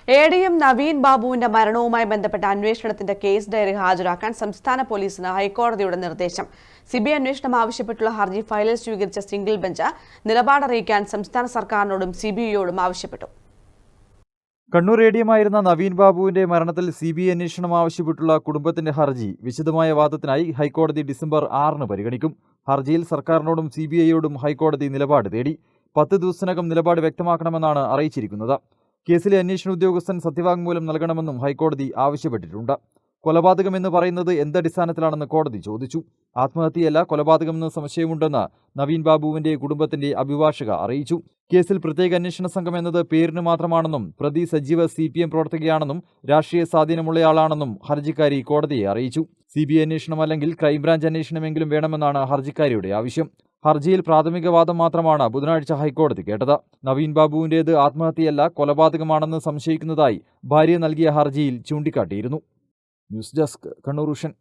എ.ഡി.എം. നവീൻ ബാബുവിന്റെ മരണവുമായി ബന്ധപ്പെട്ട അന്വേഷണത്തിന്റെ കേസ് ഡയറി ഹാജരാക്കാൻ സംസ്ഥാന പോലീസിന് ഹൈക്കോടതിയുടെ നിർദ്ദേശം. സിബിഐ അന്വേഷണം ആവശ്യപ്പെട്ടുള്ള ഹർജി ഫയലിൽ സ്വീകരിച്ച സിംഗിൾ ബെഞ്ച് നിലപാടറിയിക്കാൻ സംസ്ഥാന സർക്കാരിനോടും സിബിഐയോടും ആവശ്യപ്പെട്ടു. കണ്ണൂർ എ.ഡി.എം. നവീൻ ബാബുവിന്റെ മരണത്തിൽ സിബിഐ അന്വേഷണം ആവശ്യപ്പെട്ടുള്ള കുടുംബത്തിന്റെ ഹർജി വിശദമായ വാദത്തിനായി ഹൈക്കോടതി ഡിസംബർ 6 പരിഗണിക്കും. ഹർജിയിൽ സർക്കാരിനോടും സിബിഐയോടും ഹൈക്കോടതി നിലപാട് തേടി. 10 ദിവസത്തിനകം നിലപാട് വ്യക്തമാക്കണമെന്നാണ് അറിയിച്ചിരിക്കുന്നത്. കേസിലെ അന്വേഷണ ഉദ്യോഗസ്ഥൻ സത്യവാങ്മൂലം നൽകണമെന്നും ഹൈക്കോടതി ആവശ്യപ്പെട്ടിട്ടുണ്ട്. കൊലപാതകമെന്ന് പറയുന്നത് എന്തടിസ്ഥാനത്തിലാണെന്ന് കോടതി ചോദിച്ചു. ആത്മഹത്യയല്ല, കൊലപാതകമെന്ന് സംശയമുണ്ടെന്ന് നവീൻ ബാബുവിന്റെ കുടുംബത്തിന്റെ അഭിഭാഷക അറിയിച്ചു. കേസിൽ പ്രത്യേക അന്വേഷണ സംഘം എന്നത് പേരിന് മാത്രമാണെന്നും പ്രതി സജീവ CPM പ്രവർത്തകയാണെന്നും രാഷ്ട്രീയ സ്വാധീനമുള്ളയാളാണെന്നും ഹർജിക്കാരി കോടതിയെ അറിയിച്ചു. CBI അന്വേഷണം അല്ലെങ്കിൽ ക്രൈംബ്രാഞ്ച് അന്വേഷണമെങ്കിലും വേണമെന്നാണ് ഹർജിക്കാരിയുടെ ആവശ്യം. ഹർജിയിൽ പ്രാഥമിക വാദം മാത്രമാണ് ബുധനാഴ്ച ഹൈക്കോടതി കേട്ടത്. നവീൻ ബാബുവിന്റേത് ആത്മഹത്യയല്ല, കൊലപാതകമാണെന്ന് സംശയിക്കുന്നതായി ഭാര്യ നൽകിയ ഹർജിയിൽ ചൂണ്ടിക്കാട്ടിയിരുന്നു. News desk, Kannur vision.